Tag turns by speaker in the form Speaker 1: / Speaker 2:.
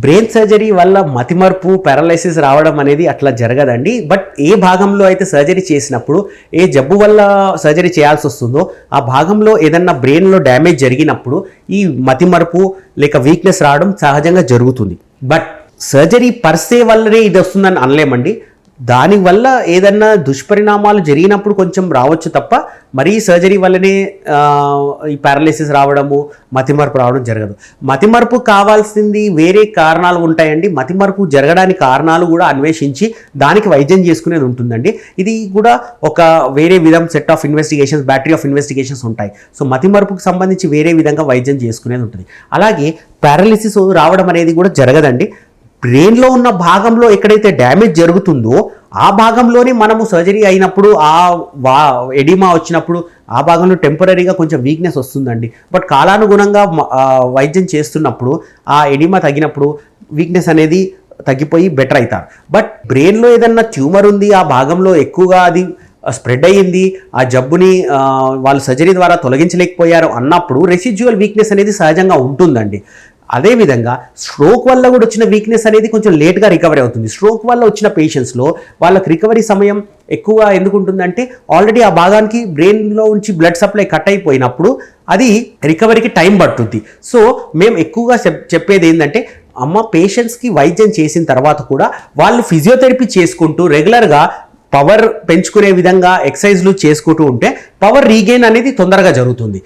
Speaker 1: Brain surgery వల్ల మతిమరుపు paralysis రావడం అనేది అట్లా జరగదండి. బట్ ఏ భాగంలో అయితే సర్జరీ చేసినప్పుడు ఏ జబ్బు వల్ల సర్జరీ చేయాల్సి వస్తుందో ఆ భాగంలో ఏదన్నా బ్రెయిన్లో డ్యామేజ్ జరిగినప్పుడు ఈ మతిమరుపు లేక వీక్నెస్ రావడం సహజంగా జరుగుతుంది. బట్ సర్జరీ పర్సే వల్లనే ఇది వస్తుందని అనలేమండి. దానివల్ల ఏదన్నా దుష్పరిణామాలు జరిగినప్పుడు కొంచెం రావచ్చు తప్ప మరీ సర్జరీ వల్లనే ఈ పారాలిసిస్ రావడము మతిమరుపు రావడం జరగదు. మతిమరుపు కావాల్సింది వేరే కారణాలు ఉంటాయండి. మతిమరుపు జరగడానికి కారణాలు కూడా అన్వేషించి దానికి వైద్యం చేసుకునేది ఉంటుందండి. ఇది కూడా ఒక వేరే విధం set of investigations, battery of investigations ఉంటాయి. సో మతిమరుపుకు సంబంధించి వేరే విధంగా వైద్యం చేసుకునేది ఉంటుంది. అలాగే పారాలిసిస్ రావడం అనేది కూడా జరగదండి. బ్రెయిన్లో ఉన్న భాగంలో ఎక్కడైతే డ్యామేజ్ జరుగుతుందో ఆ భాగంలోనే మనము సర్జరీ అయినప్పుడు ఎడిమా వచ్చినప్పుడు ఆ భాగంలో టెంపరీగా కొంచెం వీక్నెస్ వస్తుందండి. బట్ కాలానుగుణంగా వైద్యం చేస్తున్నప్పుడు ఆ ఎడిమా తగ్గినప్పుడు వీక్నెస్ అనేది తగ్గిపోయి బెటర్ అవుతారు. బట్ బ్రెయిన్లో ఏదన్నా ట్యూమర్ ఉంది, ఆ భాగంలో ఎక్కువగా అది స్ప్రెడ్ అయ్యింది, ఆ జబ్బుని వాళ్ళు సర్జరీ ద్వారా తొలగించలేకపోయారు అన్నప్పుడు రెసిడ్యువల్ వీక్నెస్ అనేది సహజంగా ఉంటుందండి. అదేవిధంగా స్ట్రోక్ వల్ల కూడా వచ్చిన వీక్నెస్ అనేది కొంచెం లేట్గా రికవరీ అవుతుంది. స్ట్రోక్ వల్ల వచ్చిన పేషెంట్స్లో వాళ్ళకి రికవరీ సమయం ఎక్కువ ఎందుకు ఉంటుందంటే ఆల్రెడీ ఆ భాగానికి బ్రెయిన్లో నుంచి బ్లడ్ సప్లై కట్ అయిపోయినప్పుడు అది రికవరీకి టైం పడుతుంది. సో మేము ఎక్కువగా చెప్పేది ఏంటంటే పేషెంట్స్కి వైద్యం చేసిన తర్వాత కూడా వాళ్ళు ఫిజియోథెరపీ చేసుకుంటూ రెగ్యులర్గా పవర్ పెంచుకునే విధంగా ఎక్సర్సైజ్లు చేసుకుంటూ ఉంటే పవర్ రీగెయిన్ అనేది తొందరగా జరుగుతుంది.